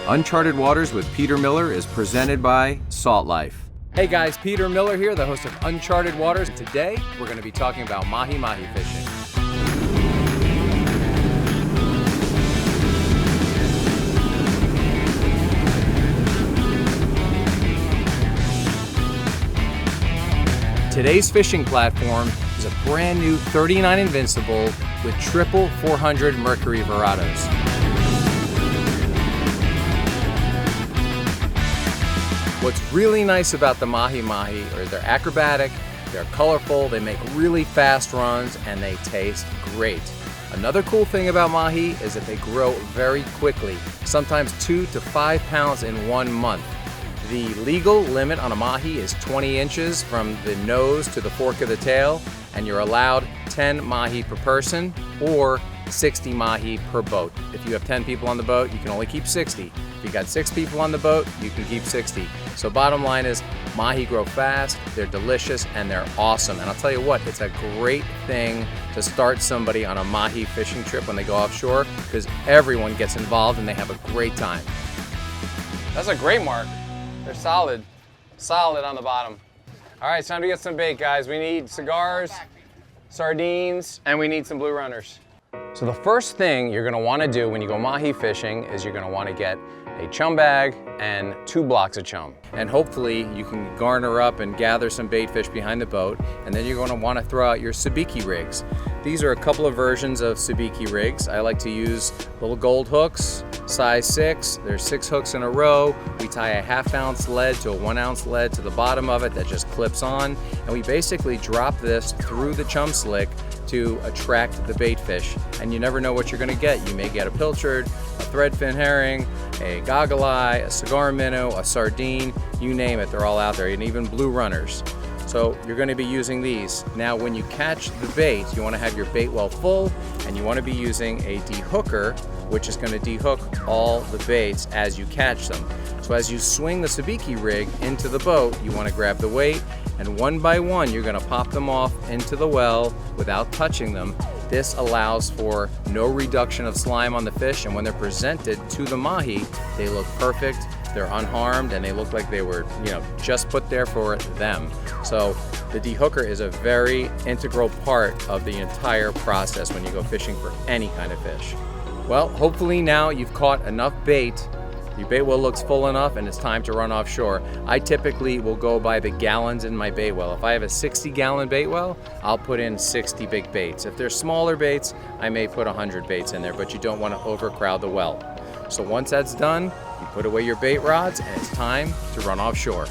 Uncharted Waters with Peter Miller is presented by Salt Life. Hey guys, Peter Miller here, the host of Uncharted Waters. Today, we're going to be talking about mahi-mahi fishing. Today's fishing platform is a brand new 39 Invincible with triple 400 Mercury Verados. What's really nice about the mahi-mahi is they're acrobatic, they're colorful, they make really fast runs, and they taste great. Another cool thing about mahi is that they grow very quickly, sometimes 2 to 5 pounds in 1 month. The legal limit on a mahi is 20 inches from the nose to the fork of the tail, and you're allowed 10 mahi per person or 60 mahi per boat. If you have 10 people on the boat, you can only keep 60. If you got 6 people on the boat, you can keep 60. So bottom line is, mahi grow fast, they're delicious, and they're awesome. And I'll tell you what, it's a great thing to start somebody on a mahi fishing trip when they go offshore, because everyone gets involved and they have a great time. That's a great mark. They're solid. Solid on the bottom. All right, it's time to get some bait, guys. We need cigars, sardines, and we need some blue runners. So the first thing you're gonna wanna do when you go mahi fishing is you're gonna wanna get a chum bag and 2 blocks of chum. And hopefully you can garner up and gather some bait fish behind the boat, and then you're gonna wanna throw out your sabiki rigs. These are a couple of versions of sabiki rigs. I like to use little gold hooks, size 6. There's 6 hooks in a row. We tie a 1/2 ounce lead to a 1 ounce lead to the bottom of it that just clips on. And we basically drop this through the chum slick to attract the bait fish. And you never know what you're gonna get. You may get a pilchard, a threadfin herring, a goggle eye, a cigar minnow, a sardine, you name it, they're all out there, and even blue runners. So you're gonna be using these. Now when you catch the bait, you wanna have your bait well full, and you wanna be using a dehooker, which is gonna dehook all the baits as you catch them. So as you swing the sabiki rig into the boat, you wanna grab the weight, and one by one, you're gonna pop them off into the well without touching them. This allows for no reduction of slime on the fish, and when they're presented to the mahi, they look perfect, they're unharmed, and they look like they were, just put there for them. So the dehooker is a very integral part of the entire process when you go fishing for any kind of fish. Well, hopefully now you've caught enough bait. Your bait well looks full enough and it's time to run offshore. I typically will go by the gallons in my bait well. If I have a 60-gallon bait well, I'll put in 60 big baits. If they're smaller baits, I may put 100 baits in there, but you don't want to overcrowd the well. So once that's done, you put away your bait rods and it's time to run offshore.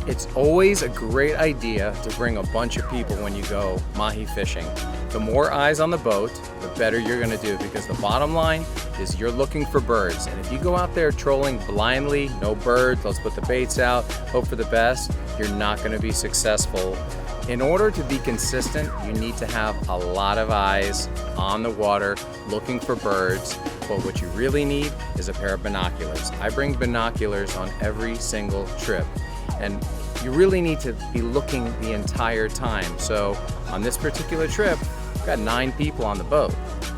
It's always a great idea to bring a bunch of people when you go mahi fishing. The more eyes on the boat, the better you're gonna do, because the bottom line is you're looking for birds. And if you go out there trolling blindly, no birds, let's put the baits out, hope for the best, you're not gonna be successful. In order to be consistent, you need to have a lot of eyes on the water looking for birds, but what you really need is a pair of binoculars. I bring binoculars on every single trip, and you really need to be looking the entire time. So on this particular trip, we've got 9 people on the boat.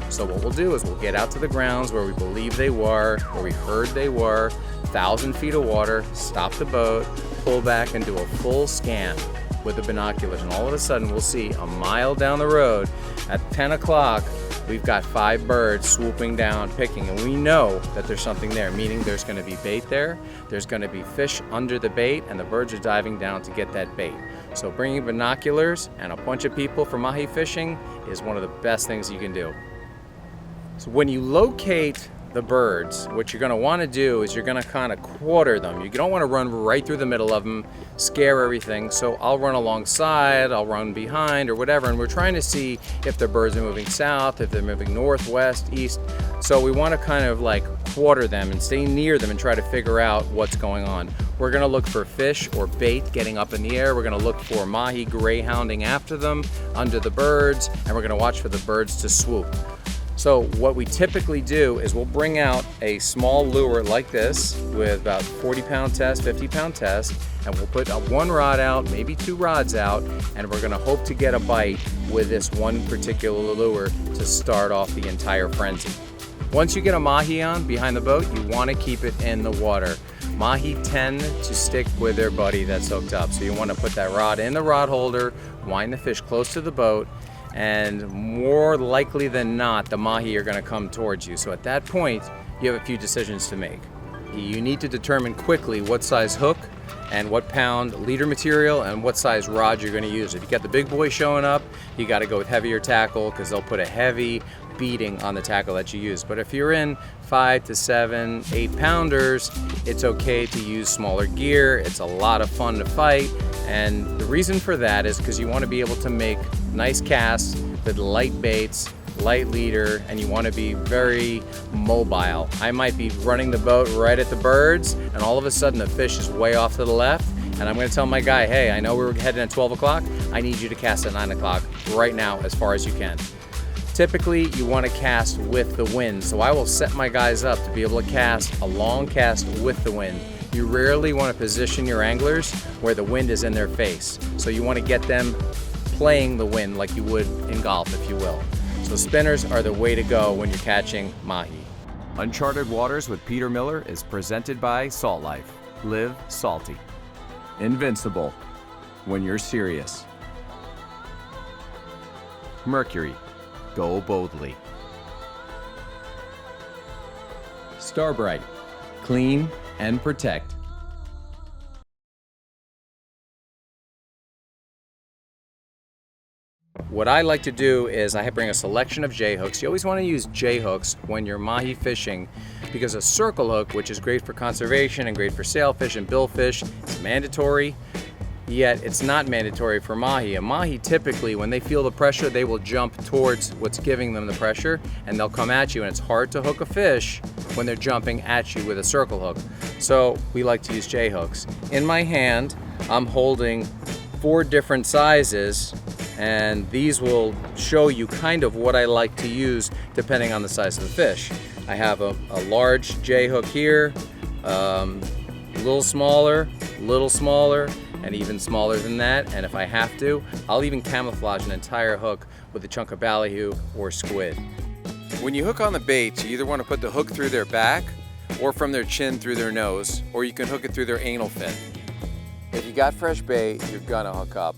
So what we'll do is we'll get out to the grounds where we believe they were, where we heard they were, 1,000 feet of water, stop the boat, pull back and do a full scan with the binoculars. And all of a sudden we'll see a mile down the road at 10 o'clock, we've got 5 birds swooping down, picking, and we know that there's something there, meaning there's gonna be bait there, there's gonna be fish under the bait, and the birds are diving down to get that bait. So bringing binoculars and a bunch of people for mahi fishing is one of the best things you can do. So when you locate the birds, what you're gonna wanna do is you're gonna kinda quarter them. You don't wanna run right through the middle of them, scare everything. So I'll run alongside, I'll run behind or whatever, and we're trying to see if the birds are moving south, if they're moving north, west, east. So we wanna kind of like quarter them and stay near them and try to figure out what's going on. We're gonna look for fish or bait getting up in the air. We're gonna look for mahi greyhounding after them, under the birds, and we're gonna watch for the birds to swoop. So what we typically do is we'll bring out a small lure like this with about 40-pound test, 50-pound test, and we'll put 1 rod out, maybe 2 rods out, and we're gonna hope to get a bite with this one particular lure to start off the entire frenzy. Once you get a mahi on behind the boat, you want to keep it in the water. Mahi tend to stick with their buddy that's hooked up. So you want to put that rod in the rod holder, wind the fish close to the boat, and more likely than not, the mahi are going to come towards you. So at that point, you have a few decisions to make. You need to determine quickly what size hook and what pound leader material and what size rod you're going to use. If you got the big boy showing up, you got to go with heavier tackle because they'll put a heavy beating on the tackle that you use. But if you're in 5 to 7, 8 pounders, it's okay to use smaller gear. It's a lot of fun to fight, and the reason for that is because you want to be able to make nice casts with light baits, light leader, and you want to be very mobile. I might be running the boat right at the birds, and all of a sudden the fish is way off to the left, and I'm going to tell my guy, hey, I know we're heading at 12 o'clock. I need you to cast at 9 o'clock right now as far as you can. Typically, you want to cast with the wind, so I will set my guys up to be able to cast a long cast with the wind. You rarely want to position your anglers where the wind is in their face, so you want to get them playing the wind like you would in golf, if you will. So spinners are the way to go when you're catching mahi. Uncharted Waters with Peter Miller is presented by Salt Life. Live salty. Invincible when you're serious. Mercury. Go boldly. Starbright. Clean and protect. What I like to do is I bring a selection of J-hooks. You always want to use J-hooks when you're mahi fishing because a circle hook, which is great for conservation and great for sailfish and billfish, is mandatory, yet it's not mandatory for mahi. A mahi typically, when they feel the pressure, they will jump towards what's giving them the pressure and they'll come at you, and it's hard to hook a fish when they're jumping at you with a circle hook. So we like to use J-hooks. In my hand, I'm holding 4 different sizes, and these will show you kind of what I like to use depending on the size of the fish. I have a large J-hook here, a little smaller, and even smaller than that, and if I have to, I'll even camouflage an entire hook with a chunk of ballyhoo or squid. When you hook on the baits, you either want to put the hook through their back or from their chin through their nose, or you can hook it through their anal fin. If you got fresh bait, you're gonna hook up.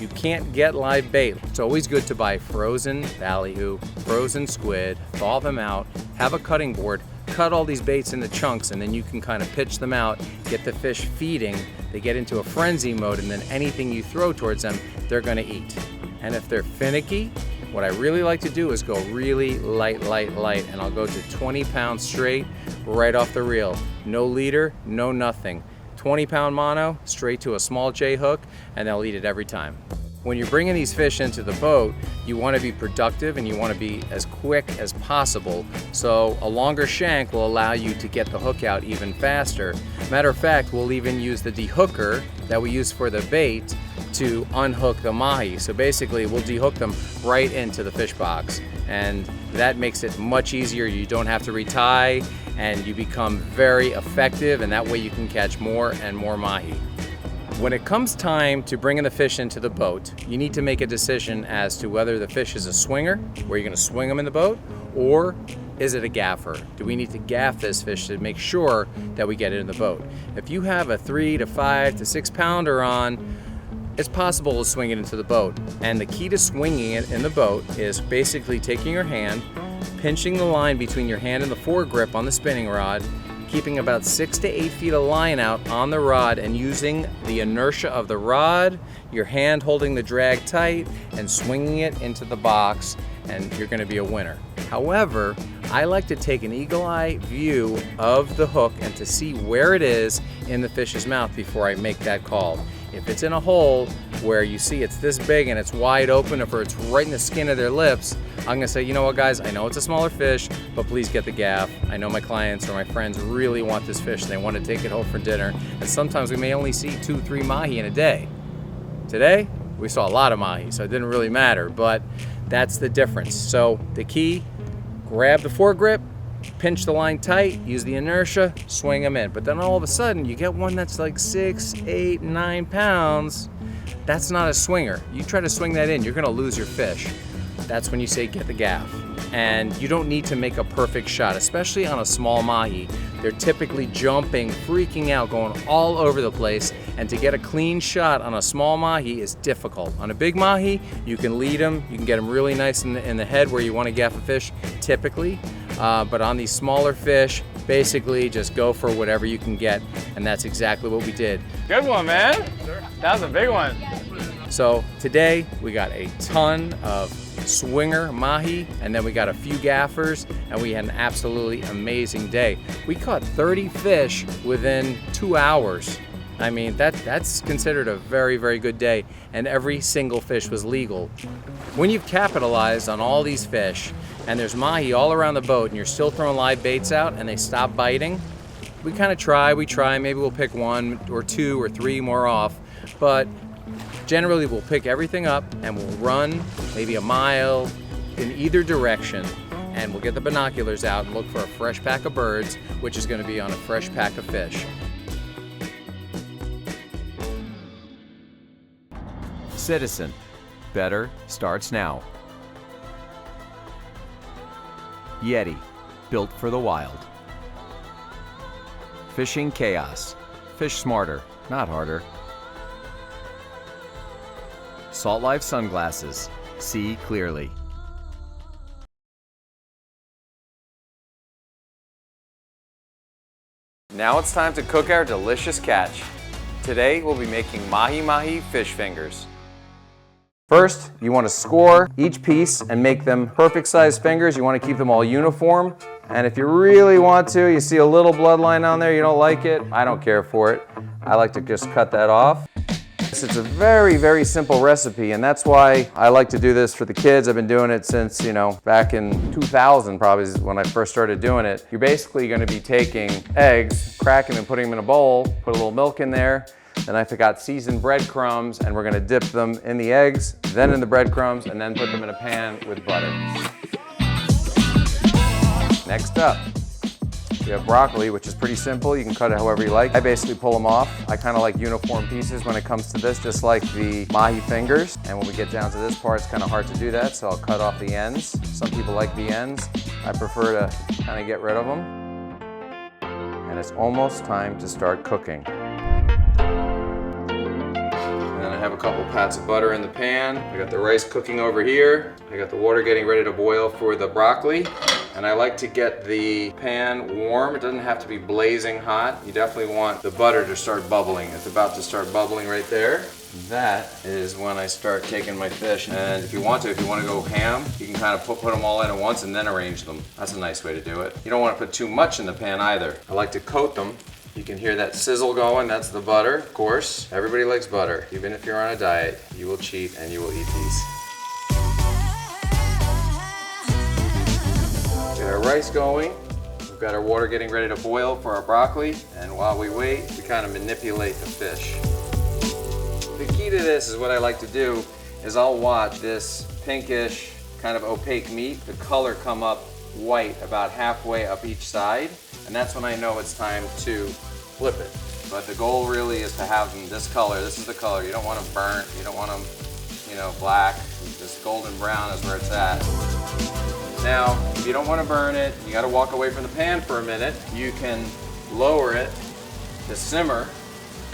You can't get live bait. It's always good to buy frozen ballyhoo, frozen squid, thaw them out, have a cutting board, cut all these baits into chunks, and then you can kind of pitch them out, get the fish feeding, they get into a frenzy mode, and then anything you throw towards them, they're gonna eat. And if they're finicky, what I really like to do is go really light, and I'll go to 20 pounds straight right off the reel. No leader, no nothing. 20-pound mono, straight to a small J-hook, and they'll eat it every time. When you're bringing these fish into the boat, you want to be productive and you want to be as quick as possible. So a longer shank will allow you to get the hook out even faster. Matter of fact, we'll even use the dehooker that we use for the bait to unhook the mahi. So basically, we'll dehook them right into the fish box, and that makes it much easier. You don't have to retie, and you become very effective, and that way you can catch more and more mahi. When it comes time to bringing the fish into the boat, you need to make a decision as to whether the fish is a swinger, where you're going to swing them in the boat, or is it a gaffer? Do we need to gaff this fish to make sure that we get it in the boat? If you have a 3 to 5 to 6 pounder on, it's possible to swing it into the boat. And the key to swinging it in the boat is basically taking your hand, pinching the line between your hand and the foregrip on the spinning rod, keeping about 6 to 8 feet of line out on the rod, and using the inertia of the rod, your hand holding the drag tight, and swinging it into the box, and you're going to be a winner. However, I like to take an eagle-eye view of the hook and to see where it is in the fish's mouth before I make that call. If it's in a hole where you see it's this big and it's wide open, or it's right in the skin of their lips, I'm gonna say, you know what guys, I know it's a smaller fish, but please get the gaff. I know my clients or my friends really want this fish and they want to take it home for dinner, and sometimes we may only see 2, 3 mahi in a day. Today, we saw a lot of mahi, so it didn't really matter, but that's the difference. So the key, grab the foregrip, pinch the line tight, use the inertia, swing them in. But then all of a sudden, you get one that's like 6, 8, 9 pounds. That's not a swinger. You try to swing that in, you're gonna lose your fish. that's when you say get the gaff. And you don't need to make a perfect shot, especially on a small mahi. They're typically jumping, freaking out, going all over the place, and to get a clean shot on a small mahi is difficult. On a big mahi, you can lead them, you can get them really nice in the head where you want to gaff a fish, typically. But on these smaller fish, basically just go for whatever you can get, and that's exactly what we did. Good one, man. That was a big one. So today we got a ton of swinger mahi, and then we got a few gaffers, and we had an absolutely amazing day. We caught 30 fish within 2 hours. I mean, that's considered a very, very good day, and every single fish was legal. When you've capitalized on all these fish, and there's mahi all around the boat, and you're still throwing live baits out, and they stop biting, we try, maybe we'll pick 1 or 2 or 3 more off, but generally we'll pick everything up and we'll run maybe a mile in either direction, and we'll get the binoculars out and look for a fresh pack of birds, which is going to be on a fresh pack of fish. Citizen, better starts now. Yeti, built for the wild. Fishing chaos, fish smarter, not harder. Salt Life sunglasses, see clearly. Now it's time to cook our delicious catch. Today we'll be making mahi mahi fish fingers. First, you want to score each piece and make them perfect size fingers. You want to keep them all uniform. And if you really want to, you see a little bloodline on there, you don't like it, I don't care for it. I like to just cut that off. It's a very, very simple recipe, and that's why I like to do this for the kids. I've been doing it since, back in 2000 probably is when I first started doing it. You're basically going to be taking eggs, cracking them and putting them in a bowl, put a little milk in there. Then I got seasoned breadcrumbs, and we're going to dip them in the eggs, then in the breadcrumbs, and then put them in a pan with butter. Next up, you have broccoli, which is pretty simple. You can cut it however you like. I basically pull them off. I kind of like uniform pieces when it comes to this, just like the mahi fingers. And when we get down to this part, it's kind of hard to do that, so I'll cut off the ends. Some people like the ends. I prefer to kind of get rid of them. And it's almost time to start cooking. And then I have a couple pats of butter in the pan. I got the rice cooking over here. I got the water getting ready to boil for the broccoli. And I like to get the pan warm. It doesn't have to be blazing hot. You definitely want the butter to start bubbling. It's about to start bubbling right there. That is when I start taking my fish. And if you want to go ham, you can kind of put them all in at once and then arrange them. That's a nice way to do it. You don't want to put too much in the pan either. I like to coat them. You can hear that sizzle going, that's the butter, of course. Everybody likes butter. Even if you're on a diet, you will cheat and you will eat these. Get our rice going. We've got our water getting ready to boil for our broccoli. And while we wait, we kind of manipulate the fish. The key to this is what I like to do is I'll watch this pinkish, kind of opaque meat, the color come up white about halfway up each side. And that's when I know it's time to flip it. But the goal really is to have them this color. This is the color. You don't want them burnt. You don't want them, black. This golden brown is where it's at. Now, if you don't want to burn it, you got to walk away from the pan for a minute. You can lower it to simmer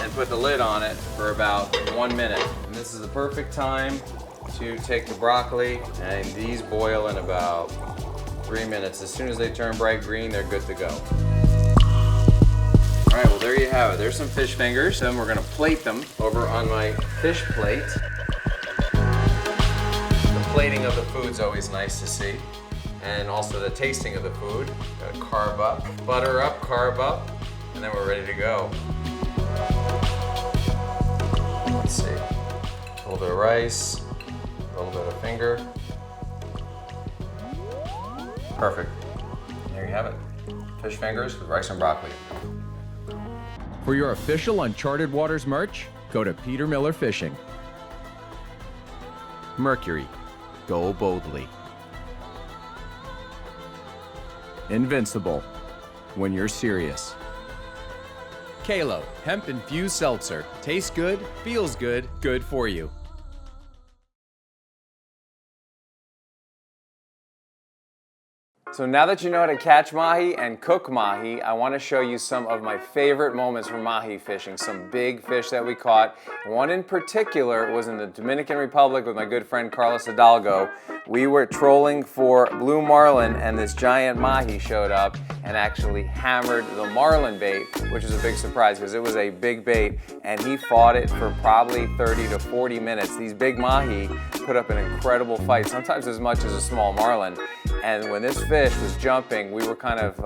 and put the lid on it for about 1 minute. And this is the perfect time to take the broccoli, and these boil in about 3 minutes. As soon as they turn bright green, they're good to go. All right, well, there you have it. There's some fish fingers. Then we're gonna plate them over on my fish plate. The plating of the food's always nice to see. And also the tasting of the food. Gotta carve up, butter up, carve up, and then we're ready to go. Let's see. A little bit of rice, a little bit of finger. Perfect. There you have it. Fish fingers with rice and broccoli. For your official Uncharted Waters merch, go to Peter Miller Fishing. Mercury, go boldly. Invincible, when you're serious. Kalo, hemp-infused seltzer. Tastes good, feels good, good for you. So now that you know how to catch mahi and cook mahi, I want to show you some of my favorite moments from mahi fishing, some big fish that we caught. One in particular was in the Dominican Republic with my good friend Carlos Hidalgo. We were trolling for blue marlin and this giant mahi showed up and actually hammered the marlin bait, which is a big surprise because it was a big bait, and he fought it for probably 30 to 40 minutes. These big mahi put up an incredible fight, sometimes as much as a small marlin. And when this fish was jumping, we were kind of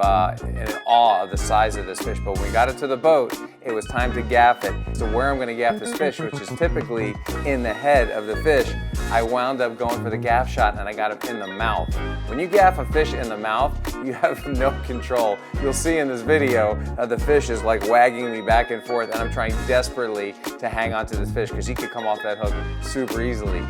in awe of the size of this fish. But when we got it to the boat, it was time to gaff it. So where I'm going to gaff this fish, which is typically in the head of the fish, I wound up going for the gaff shot and I got it in the mouth. When you gaff a fish in the mouth, you have no control. You'll see in this video the fish is like wagging me back and forth, and I'm trying desperately to hang on to this fish because he could come off that hook super easily.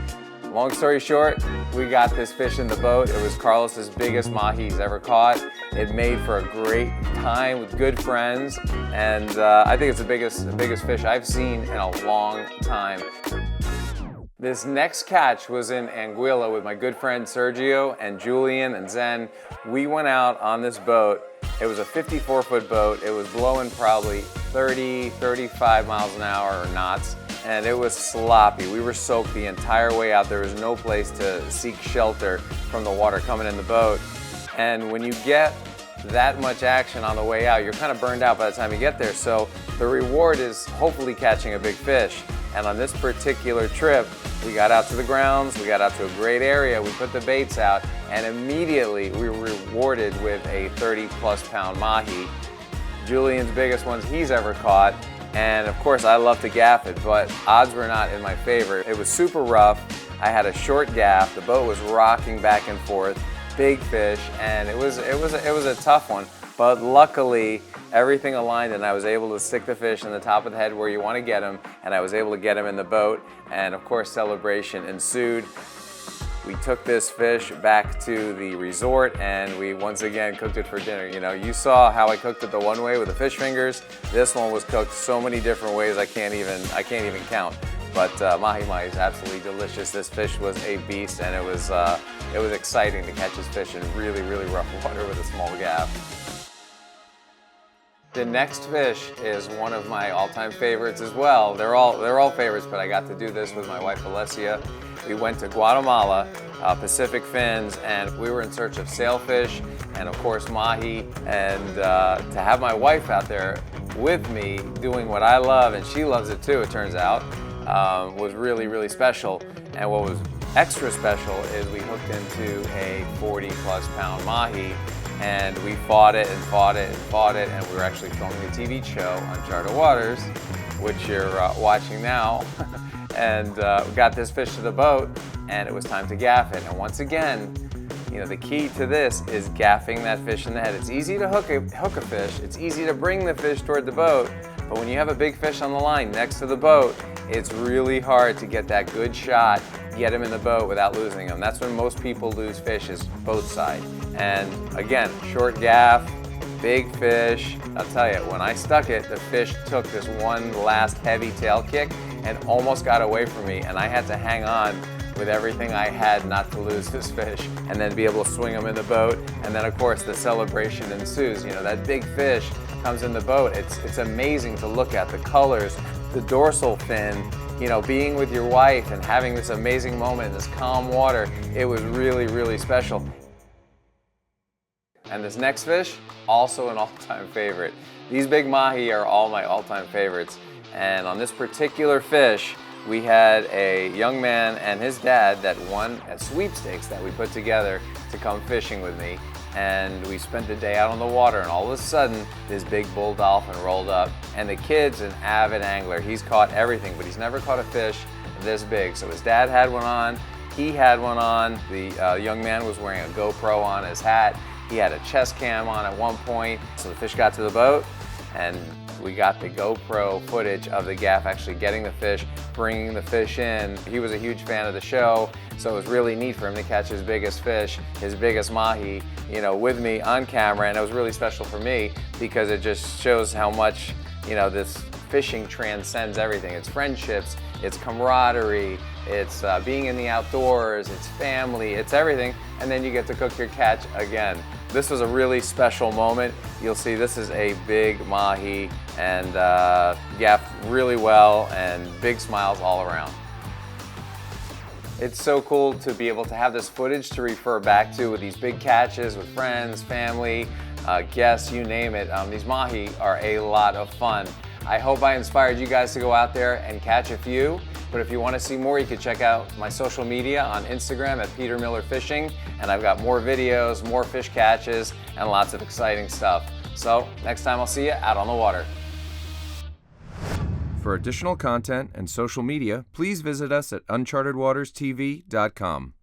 Long story short, we got this fish in the boat. It was Carlos's biggest mahi he's ever caught. It made for a great time with good friends, and I think it's the biggest fish I've seen in a long time. This next catch was in Anguilla with my good friend Sergio and Julian and Zen. We went out on this boat. It was a 54-foot boat. It was blowing probably 30, 35 miles an hour or knots. And it was sloppy. We were soaked the entire way out. There was no place to seek shelter from the water coming in the boat. And when you get that much action on the way out, you're kind of burned out by the time you get there. So the reward is hopefully catching a big fish. And on this particular trip, we got out to the grounds, we got out to a great area, we put the baits out, and immediately we were rewarded with a 30-plus pound mahi. Julian's biggest ones he's ever caught. And of course, I love to gaff it, but odds were not in my favor. It was super rough. I had a short gaff. The boat was rocking back and forth. Big fish, and it was a tough one. But luckily, everything aligned, and I was able to stick the fish in the top of the head where you want to get him, and I was able to get him in the boat. And of course, celebration ensued. We took this fish back to the resort and we once again cooked it for dinner. You know, you saw how I cooked it the one way with the fish fingers. This one was cooked so many different ways I can't even count. But mahi mahi is absolutely delicious. This fish was a beast, and it was exciting to catch this fish in really, really rough water with a small gaff. The next fish is one of my all-time favorites as well. They're all favorites, but I got to do this with my wife Alessia. We went to Guatemala, Pacific fins, and we were in search of sailfish and of course mahi. And to have my wife out there with me doing what I love, and she loves it too, it turns out, was really, really special. And what was extra special is we hooked into a 40-plus pound mahi, and we fought it and fought it and fought it, and we were actually filming a TV show on Charter Waters, which you're watching now. And we got this fish to the boat, and it was time to gaff it. And once again, you know, the key to this is gaffing that fish in the head. It's easy to hook a fish. It's easy to bring the fish toward the boat, but when you have a big fish on the line next to the boat, it's really hard to get that good shot, get him in the boat without losing him. That's when most people lose fish, is boat side. And again, short gaff, big fish. I'll tell you, when I stuck it, the fish took this one last heavy tail kick and almost got away from me, and I had to hang on with everything I had not to lose this fish, and then be able to swing him in the boat. And then of course the celebration ensues. You know, that big fish comes in the boat. It's amazing to look at the colors, the dorsal fin, you know, being with your wife and having this amazing moment in this calm water. It was really, really special. And this next fish, also an all-time favorite. These big mahi are all my all-time favorites. And on this particular fish, we had a young man and his dad that won a sweepstakes that we put together to come fishing with me. And we spent the day out on the water, and all of a sudden, this big bull dolphin rolled up. And the kid's an avid angler. He's caught everything, but he's never caught a fish this big. So his dad had one on, he had one on. The young man was wearing a GoPro on his hat. He had a chest cam on at one point. So the fish got to the boat, and we got the GoPro footage of the gaff actually getting the fish, bringing the fish in. He was a huge fan of the show, so it was really neat for him to catch his biggest fish, his biggest mahi, you know, with me on camera. And it was really special for me because it just shows how much, you know, this fishing transcends everything. It's friendships, it's camaraderie, it's being in the outdoors, it's family, it's everything. And then you get to cook your catch again. This was a really special moment. You'll see this is a big mahi and gaffed really well and big smiles all around. It's so cool to be able to have this footage to refer back to with these big catches with friends, family, guests, you name it. These mahi are a lot of fun. I hope I inspired you guys to go out there and catch a few. But if you want to see more, you can check out my social media on Instagram at Peter Miller Fishing. And I've got more videos, more fish catches, and lots of exciting stuff. So next time I'll see you out on the water. For additional content and social media, please visit us at unchartedwaterstv.com.